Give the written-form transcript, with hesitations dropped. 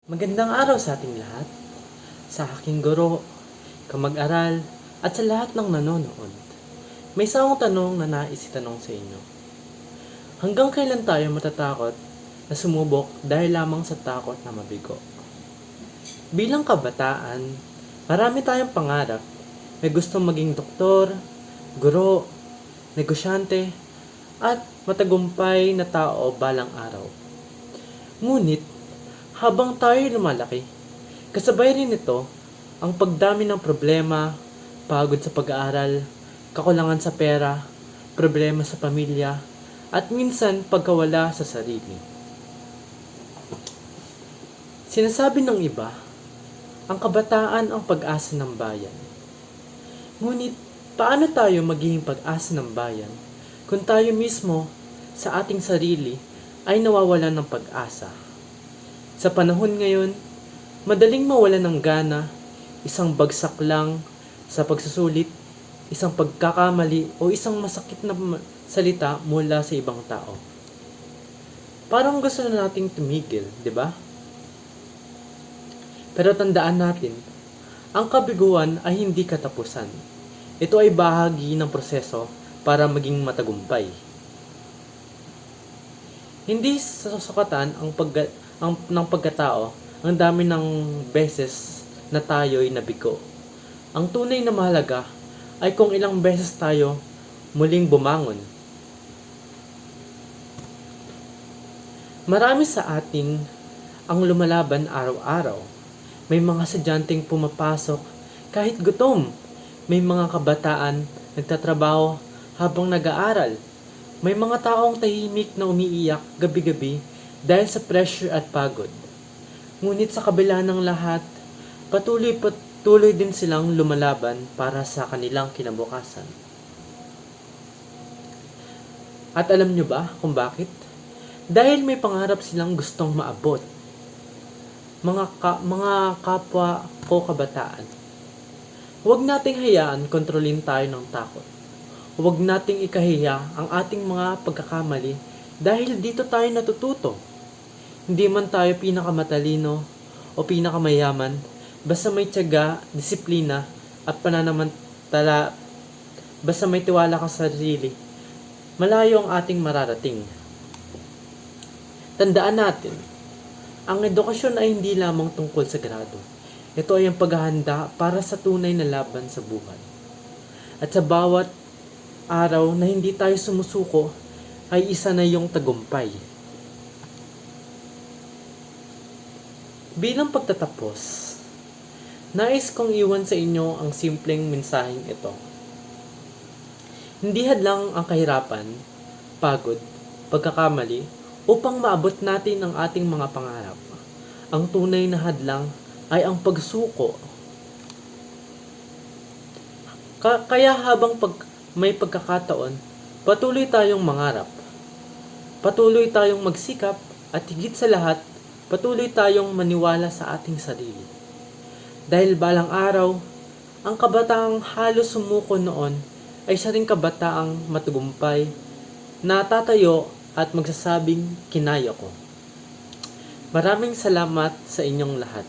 Magandang araw sa ating lahat, sa aking guro, kamag-aral, at sa lahat ng nanonood. May isang tanong na nais itanong sa inyo. Hanggang kailan tayo matatakot na sumubok dahil lamang sa takot na mabigo? Bilang kabataan, marami tayong pangarap. May gustong maging doktor, guro, negosyante, at matagumpay na tao balang araw. Ngunit, habang tayo lumalaki, kasabay rin ito ang pagdami ng problema, pagod sa pag-aaral, kakulangan sa pera, problema sa pamilya, at minsan pagkawala sa sarili. Sinasabi ng iba, ang kabataan ang pag-asa ng bayan. Ngunit, paano tayo magiging pag-asa ng bayan kung tayo mismo sa ating sarili ay nawawalan ng pag-asa? Sa panahon ngayon, madaling mawalan ng gana, isang bagsak lang sa pagsusulit, isang pagkakamali o isang masakit na salita mula sa ibang tao. Parang gusto na nating tumigil, di ba? Pero tandaan natin, ang kabiguan ay hindi katapusan. Ito ay bahagi ng proseso para maging matagumpay. Hindi sa sukatan ng pagkatao, ang dami ng beses na tayo'y nabigo. Ang tunay na mahalaga ay kung ilang beses tayo muling bumangon. Marami sa atin ang lumalaban araw-araw. May mga sadyanteng pumapasok kahit gutom. May mga kabataan nagtatrabaho habang nag-aaral. May mga taong tahimik na umiiyak gabi-gabi dahil sa pressure at pagod. Ngunit sa kabila ng lahat, patuloy din silang lumalaban para sa kanilang kinabukasan. At alam nyo ba kung bakit? Dahil may pangarap silang gustong maabot. Mga kapwa ko kabataan, huwag nating hayaan kontrolin tayo ng takot. Huwag nating ikahiya ang ating mga pagkakamali dahil dito tayo natututo. Hindi man tayo pinakamatalino o pinakamayaman, basta may tiyaga, disiplina at pananamantala, basta may tiwala ka sa sarili, malayo ang ating mararating. Tandaan natin, ang edukasyon ay hindi lamang tungkol sa grado. Ito ay ang paghahanda para sa tunay na laban sa buhay. At sa bawat araw na hindi tayo sumusuko, ay isa na yung tagumpay. Bilang pagtatapos, nais kong iwan sa inyo ang simpleng mensaheng ito. Hindi hadlang ang kahirapan, pagod, pagkakamali, upang maabot natin ang ating mga pangarap. Ang tunay na hadlang ay ang pagsuko. Kaya habang may pagkakataon, patuloy tayong mangarap. Patuloy tayong magsikap at higit sa lahat, patuloy tayong maniwala sa ating sarili. Dahil balang araw, ang kabataang halos sumuko noon ay siya ring kabataang matagumpay na tatayo at magsasabing kinaya ko. Maraming salamat sa inyong lahat.